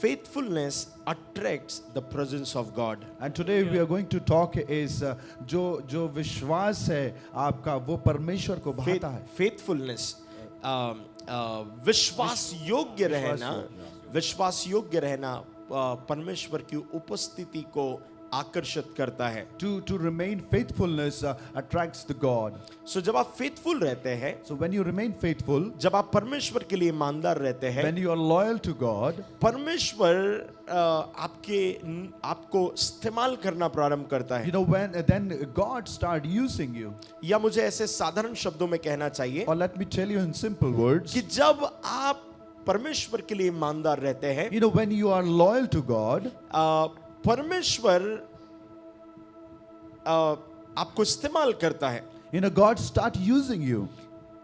faithfulness attracts the presence of God. And today we are going to talk is जो विश्वास है आपका वो परमेश्वर को भाता है. Faithfulness, विश्वास योग्य रहना परमेश्वर की उपस्थिति को आकर्षित करता है. To remain faithfulness attracts the God. So जब आप faithful रहते हैं, So when you remain faithful, जब आप परमेश्वर के लिए ईमानदार रहते हैं, when you are loyal to God, परमेश्वर आपको इस्तेमाल करना प्रारंभ करता है. you know then God start using you. या मुझे ऐसे साधारण शब्दों में कहना चाहिए Or let me tell you in simple words, कि जब आप परमेश्वर के लिए ईमानदार रहते हैं, you know when you are loyal to God, परमेश्वर आपको इस्तेमाल करता है. you know God start using you.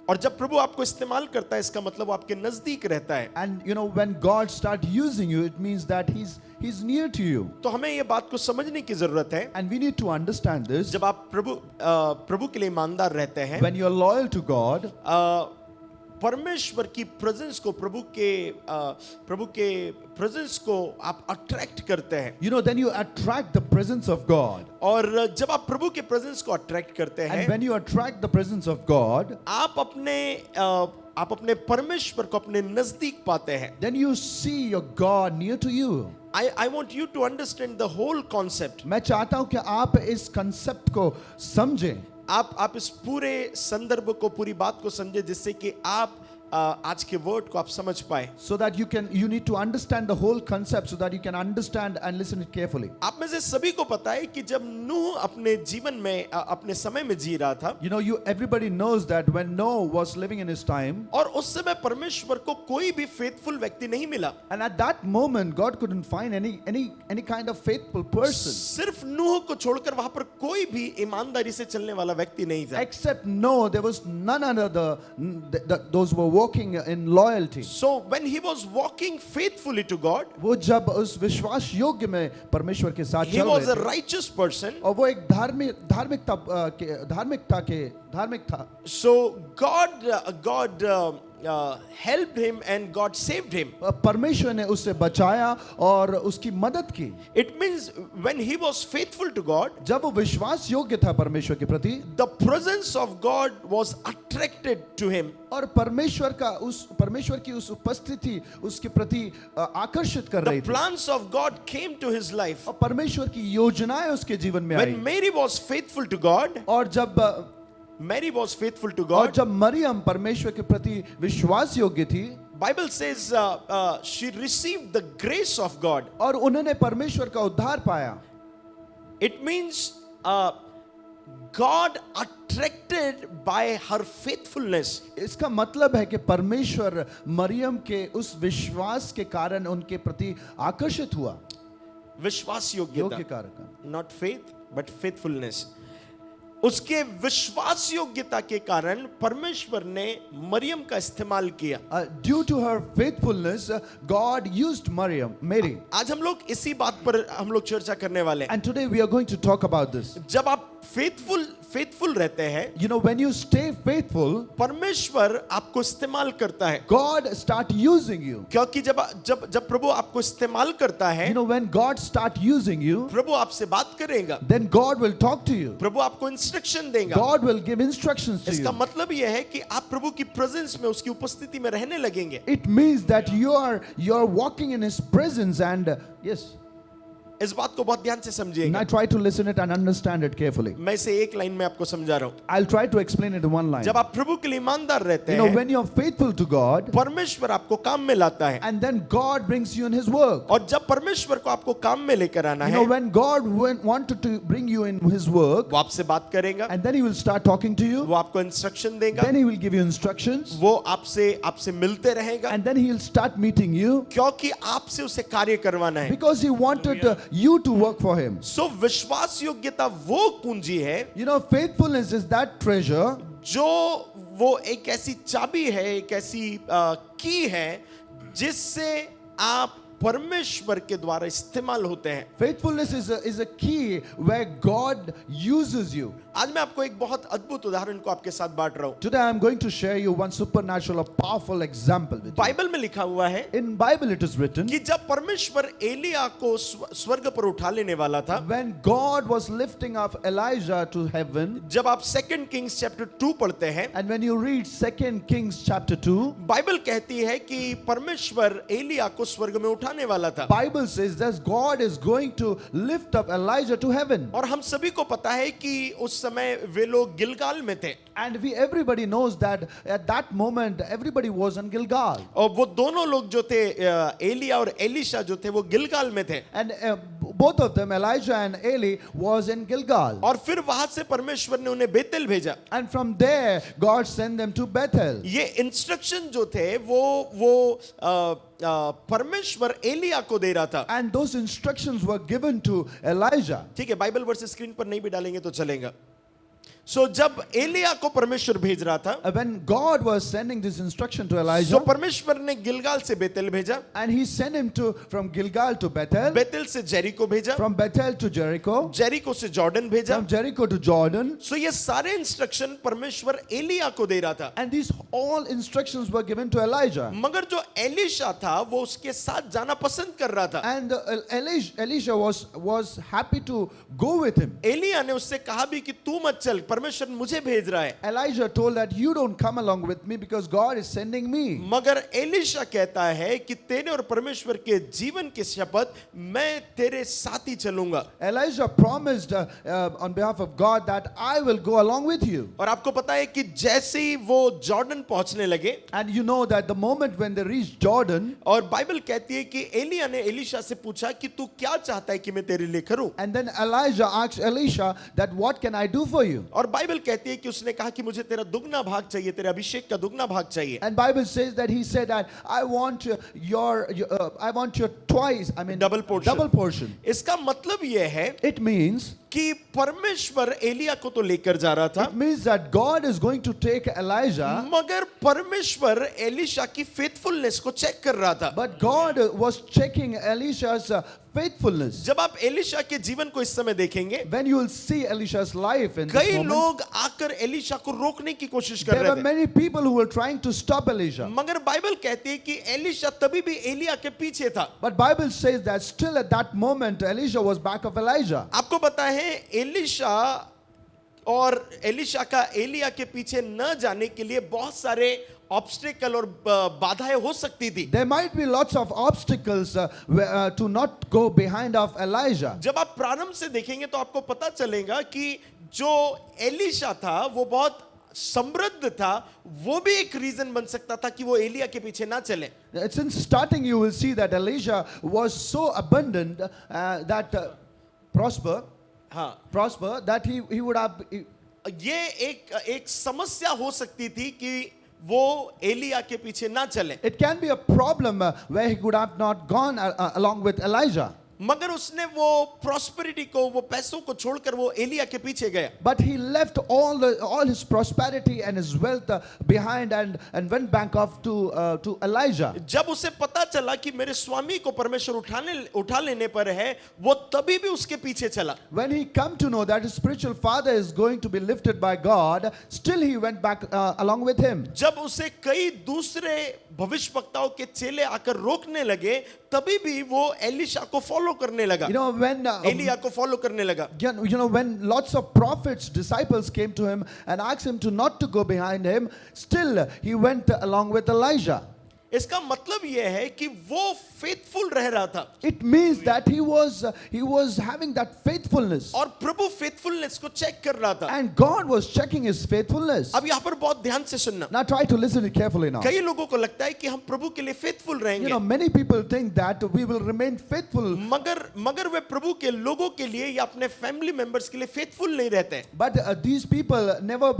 और जब प्रभु आपको इस्तेमाल करता है, इसका मतलब वो आपके नजदीक रहता है. And you know when God start using you, it means that he's near to you. तो हमें ये बात को समझने की जरूरत है. And we need to understand this. जब आप प्रभु के लिए ईमानदार रहते हैं, When you are loyal to God, परमेश्वर की प्रेजेंस को प्रभु के प्रेजेंस को आप अट्रैक्ट करते हैं. you know then you attract the presence of God. और जब आप प्रभु के प्रेजेंस को अट्रैक्ट करते हैं, And when you attract the presence of God, आप अपने परमेश्वर को अपने नजदीक पाते हैं. then you see your God near to you. I want you to understand the whole concept. मैं चाहता हूं कि आप इस कंसेप्ट को समझें. आप इस पूरे संदर्भ को, पूरी बात को समझे, जिससे कि आप आज के वर्ड को आप समझ पाए. So that you need to understand the whole concept so that you can understand and listen it carefully. आप में से सभी को पता है कि जब नूह अपने जीवन में अपने समय में जी रहा था, You know, everybody knows that when Noah was living in his time, और उस समय परमेश्वर को कोई भी फेथफुल व्यक्ति नहीं मिला. and at that moment God couldn't find any kind of faithful person सिर्फ नूह को छोड़कर वहां पर कोई भी ईमानदारी से चलने वाला व्यक्ति नहीं था. except Noah. There was none other those who were walking in loyalty. So when he was walking faithfully to God, वो जब उस विश्वास योग्य में परमेश्वर के साथ he चल was रहे a थे, righteous person. और वो एक धार्मिक था. So God helped him and God saved him. परमेश्वर ने उससे बचाया और उसकी मदद की. It means when he was faithful to God, जब वो विश्वास योग्य था परमेश्वर के प्रति, the presence of God was attracted to him. और परमेश्वर की उस उपस्थिति उसके प्रति आकर्षित कर The रही थी. plans of God came to his life. और परमेश्वर की योजनाएं उसके जीवन में आई. When Mary was faithful to God, और जब मरियम परमेश्वर के प्रति विश्वास योग्य थी, Bible says she received the grace of God. और उन्होंने परमेश्वर का उद्धार पाया. It means God attracted by her faithfulness. इसका मतलब है कि परमेश्वर मरियम के उस विश्वास के कारण उनके प्रति आकर्षित हुआ. विश्वास योग्य योग्यता, कारण, not faith but faithfulness. उसके विश्वास योग्यता के कारण परमेश्वर ने मरियम का इस्तेमाल किया. Due to her faithfulness, God used Mary. आज हम लोग इसी बात पर हम लोग चर्चा करने वाले हैं. And today we are going to talk about this. जब आप फेथफुल रहते हैं, You know, when you stay faithful, परमेश्वर आपको इस्तेमाल करता है. God start using you. क्योंकि जब प्रभु आपको इस्तेमाल करता है, You know, when God start using you, प्रभु आपसे बात करेगा, then God will talk to you. प्रभु आपको इंस्ट्रक्शन देगा. God will give instructions to इसका you. मतलब यह है कि आप प्रभु की प्रेजेंस में, उसकी उपस्थिति में रहने लगेंगे. It means that you are walking in His presence, and yes. इस बात को बहुत ध्यान से And समझिएगा. I try to listen it and understand it carefully. मैं इसे एक लाइन में आपको समझा रहा हूँ. I'll try to explain it in one line. जब आप प्रभु के लिए ईमानदार रहते You know, हैं, when you're faithful to God, परमेश्वर आपको काम में लाता है. and then God brings you in His work. और जब परमेश्वर को आपको काम में लेकर आना You है, know, when God wanted to bring you in His work, वो आपसे बात करेगा, and then He will start talking to you, वो आपको इंस्ट्रक्शन देगा, then He will give you instructions, वो आपसे मिलते रहेगा, and then He will start meeting you क्योंकि आपसे उसे कार्य करवाना है. because He wanted you to work for Him. सो विश्वास योग्यता वो पूंजी है, You know, faithfulness is that treasure जो वो एक ऐसी चाबी है, एक ऐसी की है जिससे आप परमेश्वर के द्वारा इस्तेमाल होते हैं। Faithfulness is a key where God uses you. आज मैं आपको एक बहुत अद्भुत उदाहरण को आपके साथ बांट रहा हूं। Today I am going to share you one supernatural, a powerful example with you. Bible में लिखा हुआ है In Bible it is written, कि जब परमेश्वर एलिया को स्वर्ग पर उठा लेने वाला था, when God was lifting up Elijah to heaven, जब आप 2 किंग्स चैप्टर 2 पढ़ते हैं, and when you read 2 Kings chapter 2, Bible कहती है कि परमेश्वर एलिया को स्वर्ग में उठाने वाला था। Bible says that God is going to lift up Elijah to heaven. और हम सभी को पता है कि उस समय वे लोग गिलगाल में थे, And everybody knows that at that moment everybody was in Gilgal. और वो दोनों लोग जो थे, एलिया और एलिशा जो थे, वो गिलगाल में थे। And both of them, Elijah and Eli, was in Gilgal. और फिर वहां से परमेश्वर ने उन्हें बेतेल भेजा। And from there, God sent them to Bethel. ये इंस्ट्रक्शन जो थे वो परमेश्वर एलिया को दे रहा था। And those instructions were given to Elijah. ठीक है, बाइबल वर्स स्क्रीन पर नहीं भी डालेंगे तो चलेगा। सो जब एलिया को परमेश्वर भेज रहा था, When God was sending this instruction to तो Elijah, परमेश्वर ने गिलगाल से बेतेल भेजा, and he sent him from Gilgal to Bethel, Bethel से जेरिको भेजा, from Bethel to Jericho, Jericho से जॉर्डन भेजा। from Jericho to Jordan. सो ये सारे इंस्ट्रक्शन परमेश्वर एलिया को दे रहा था, And these all instructions were given to Elijah. मगर जो एलिशा था वो उसके साथ जाना पसंद कर रहा था। And Elisha was happy to go with him. Elia ने उससे कहा भी कि तू मत चल, परमेश्वर मुझे भेज रहा है। Elijah told that you don't come along with me because God is sending me. मगर एलिशा कहता है कि तेरे और परमेश्वर के जीवन की शपथ, मैं तेरे साथ ही चलूंगा। Elijah promised on behalf of God that I will go along with you. और आपको पता है कि जैसे ही वो जॉर्डन पहुंचने लगे, And you know that the moment when they reached Jordan, और बाइबल कहती है कि एलिया ने एलिशा से पूछा कि तू क्या चाहता है कि मैं तेरे लिए करूं। and then Elijah asked Elisha that what can I do for you? और बाइबल कहती है कि उसने कहा कि मुझे तेरा दुगना भाग चाहिए, तेरे अभिषेक का दुगना भाग चाहिए। And Bible says that he said that I want your twice, I mean Double portion. double portion. इसका मतलब यह है It means कि परमेश्वर एलिया को तो लेकर जा रहा था, it means that God is going to take Elijah, मगर परमेश्वर एलिशा की फेथफुलनेस को चेक कर रहा था। but God was checking Elisha's faithfulness. जब आप एलिशा के जीवन को इस समय देखेंगे, When you will see Elisha's life in this कई moment, लोग आकर एलिशा को रोकने की कोशिश कर there रहे were थे, many people who were trying to stop Elisha. मगर बाइबल कहती है कि एलिशा तभी भी एलिया के पीछे था। But Bible says that still at that moment Elisha was back of Elijah. आपको पता है एलिशा और एलिशा का एलिया के पीछे न जाने के लिए बहुत सारे ऑब्स्टिकल और बाधाएं हो सकती थी। There might be lots of obstacles to not go behind of Elijah. जब आप प्रारंभ से देखेंगे तो आपको पता चलेगा कि जो एलिशा था वो बहुत समृद्ध था, वो भी एक रीजन बन सकता था कि वो एलिया के पीछे ना चले। Since starting you will see that Elisha was so abundant that prosper that he would have. ये एक समस्या हो सकती थी कि वो एलिया के पीछे ना चले, It can be a problem where he could have not gone along with Elijah. मगर उसने वो प्रॉस्पेरिटी को, वो पैसों को छोड़कर वो एलिया के पीछे गया। But he left all his prosperity and his wealth behind and went back off to Elijah. जब उसे पता चला कि मेरे स्वामी को परमेश्वर उठा लेने पर है, वो तभी भी उसके पीछे चला। When he come to know that his spiritual father is going to be lifted by God, still he went back along with him. जब उसे कई दूसरे भविष्यवक्ताओं के चेले आकर रोकने लगे, तभी भी वो एलिशा को फॉलो करने लगा, You know when एलिया को फॉलो करने लगा। you know when lots of prophets disciples came to him and asked him to not to go behind him, still he went along with Elijah. इसका मतलब यह है कि वो फेथफुल रह रहा था, It means that he was having that faithfulness, और प्रभु फेथफुलनेस को चेक कर रहा था। and God was checking his faithfulness. अब यहाँ पर बहुत ध्यान से सुनना, Now try to listen it carefully now. कई लोगों को लगता है कि हम प्रभु के लिए फेथफुल You रहेंगे, know, many people think that we will remain faithful, मगर वे प्रभु के लोगों के लिए या अपने फैमिली मेंबर्स के लिए फेथफुल नहीं रहते। but these people never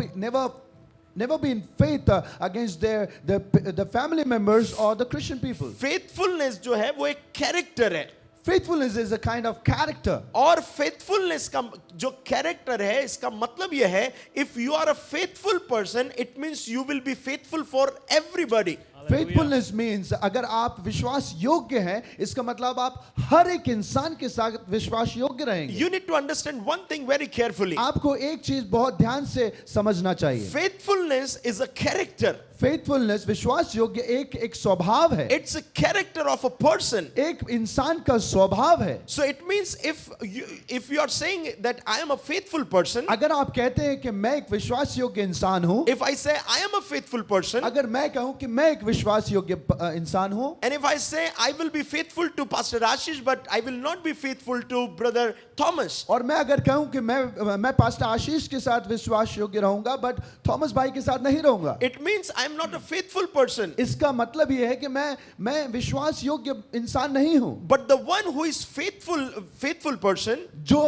be in faith against the family members or the Christian people. Faithfulness जो है वो एक कैरेक्टर है, Faithfulness is a kind of character. और फेथफुलनेस का जो कैरेक्टर है, इसका मतलब यह है, if you are a faithful person, it means you will be faithful for everybody. Faithfulness means अगर आप विश्वास योग्य हैं, इसका मतलब आप हर एक इंसान के साथ विश्वास योग्य रहेंगे। You need to understand one thing very carefully. आपको एक चीज बहुत ध्यान से समझना चाहिए। Faithfulness is a character. Faithfulness विश्वास योग्य एक स्वभाव है, It's a character of a person. एक इंसान का स्वभाव है। So it means if you are saying that I am a faithful person, अगर आप कहते हैं कि मैं एक विश्वास योग्य इंसान हूं, if I say I am a faithful person, अगर मैं कहूं कि मैं एक विश्वास योग्य इंसान हूं, and if I say I will be faithful to Pastor Ashish but I will not be faithful to Brother Thomas, और मैं अगर कहूं कि मैं पास्टर आशीष के साथ विश्वास योग्य रहूंगा बट थॉमस भाई के साथ नहीं रहूंगा, it means I am not a faithful person. इसका मतलब यह है कि मैं विश्वास योग्य इंसान नहीं हूं। But the one who is faithful person, जो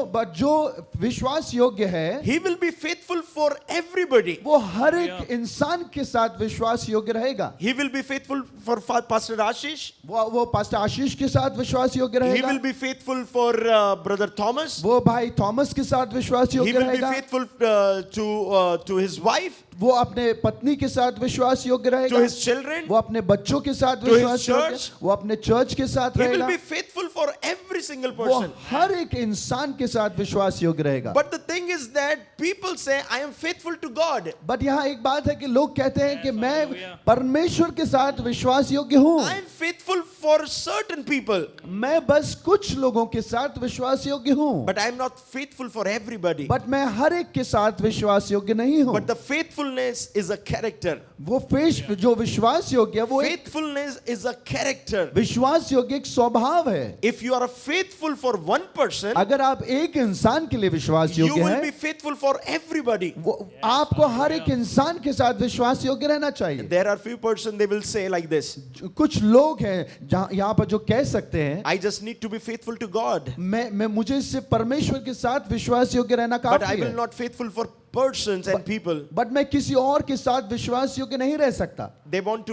विश्वास योग्य है, he will be faithful for everybody. वो हर एक इंसान के साथ विश्वास योग्य रहेगा। He will be faithful for Pastor Ashish. वो पास्टर आशीष के साथ विश्वास योग्य He रहेगा। will be faithful for Brother Thomas. वो भाई थॉमस के साथ विश्वास He योग्य will be रहेगा। faithful to his wife, वो अपने पत्नी के साथ विश्वास योग्य रहेगा। to his children. वो अपने बच्चों के साथ To his विश्वास योग्य, church. वो अपने चर्च के साथ He will रहेगा। be faithful for every single वो person. हर एक इंसान के साथ विश्वास योग्य रहेगा। But the thing is that people say I am faithful to God. But यहाँ एक बात है कि लोग कहते हैं कि मैं परमेश्वर के साथ विश्वास योग्य हूँ, I am faithful for certain people, मैं बस कुछ लोगों के साथ विश्वास योग्य हूँ, but I am not faithful for everybody. But मैं हर एक के साथ विश्वास योग्य नहीं हूँ। But the faithfulness is a character. जो विश्वास योग्य है वो एक Faithfulness is a character. विश्वास योग्य एक स्वभाव है। If you are faithful for one person, अगर आप एक इंसान के लिए विश्वास you योग्य will be हैं, faithful for everybody. वो आपको हर एक इंसान के साथ विश्वास योग्य रहना चाहिए। There are few persons they will say like this, कुछ लोग हैं जहाँ यहाँ पर जो कह सकते हैं I just need to be faithful to God, मुझे सिर्फ परमेश्वर के साथ विश्वास योग्य रहना but I काफी will है, not faithful for persons and people. But मैं किसी और के साथ विश्वास योग्य नहीं रह सकता। They want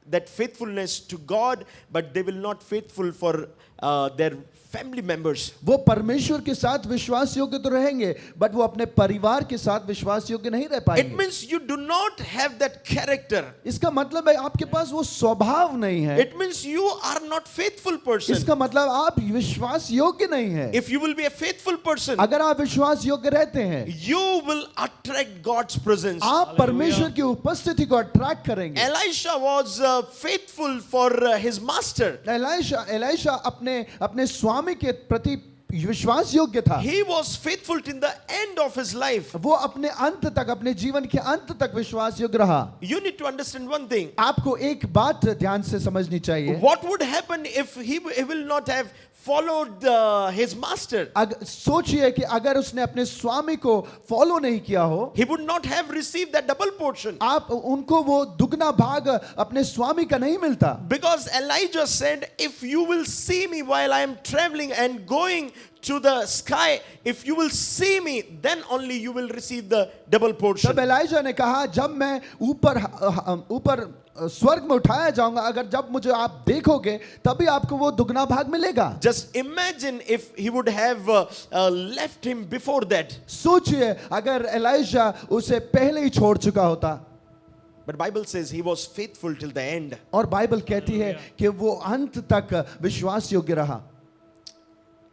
that faithfulness to God, but they will not faithful for their family members. वो परमेश्वर के साथ विश्वास योग्य तो रहेंगे बट वो अपने परिवार के साथ विश्वास योग्य नहीं रह It पाएंगे। means you do not have that character. इसका मतलब है आपके पास वो स्वभाव नहीं है। It means you are not faithful person. इसका मतलब आप विश्वास योग्य नहीं है। If you will be a faithful person, अगर आप विश्वास योग्य रहते हैं, you will attract God's presence. आप परमेश्वर की उपस्थिति को अट्रैक्ट करेंगे। Elisha was faithful for his master. Elisha अपने स्वामी के प्रति विश्वास योग्य था। He was faithful till the end of his life. वो अपने अंत तक, अपने जीवन के अंत तक विश्वास योग्य रहा। You need to understand one thing. आपको एक बात ध्यान से समझनी चाहिए। What would happen if he will not have followed his master? सोचिए कि अगर उसने अपने स्वामी को फॉलो नहीं किया हो, He would not have received that double portion. आप उनको वो दुगना भाग अपने स्वामी का नहीं मिलता। Because Elijah said, if you will see me while I am traveling and going to the sky, if you will see me, then only you will receive the double portion. तब एलाइजा ने कहा, जब मैं ऊपर स्वर्ग में उठाया जाऊंगा, अगर जब मुझे आप देखोगे तभी आपको वो दुगना भाग मिलेगा। Just imagine if he would have left him before that. सोचिए अगर एलाइजा उसे पहले ही छोड़ चुका होता। But Bible says he was faithful till the end. और बाइबल कहती है कि वो अंत तक विश्वास योग्य रहा।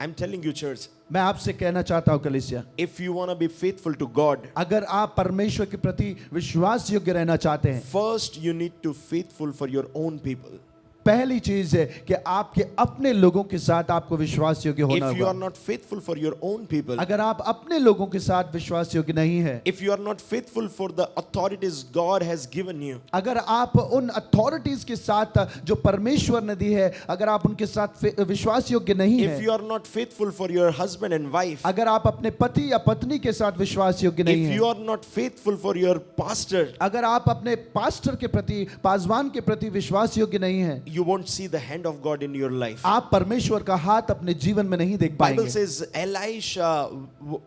I'm telling you, church, मैं आपसे कहना चाहता हूं कलीसिया, if you want to be faithful to God, अगर आप परमेश्वर के प्रति विश्वास योग्य रहना चाहते हैं, first you need to faithful for your own people. पहली चीज है कि आपके अपने लोगों के साथ आपको विश्वास योग्य होना If you are होगा। not faithful for your own people, अगर आप अपने लोगों के साथ विश्वास योग्य नहीं है, if you are not faithful for the authorities God has given you, अगर आप उन अथॉरिटीज के साथ जो परमेश्वर ने दी है, अगर आप उनके साथ विश्वास योग्य नहीं if है, you are not faithful for your husband and wife, अगर आप अपने पति या पत्नी के साथ विश्वास योग्य नहीं if है, you are not faithful for your pastor, अगर आप अपने पास्टर के प्रति, पासवान के प्रति विश्वास योग्य नहीं है, you won't see the hand of God in your life. आप परमेश्वर का हाथ अपने जीवन में नहीं देख Bible पाएंगे। says Elisha,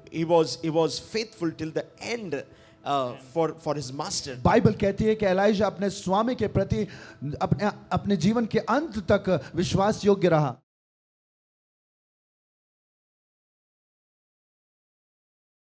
he was faithful till the end for his master. Bible कहती है कि एलाइजा अपने स्वामी के प्रति अपने जीवन के अंत तक विश्वास योग्य रहा।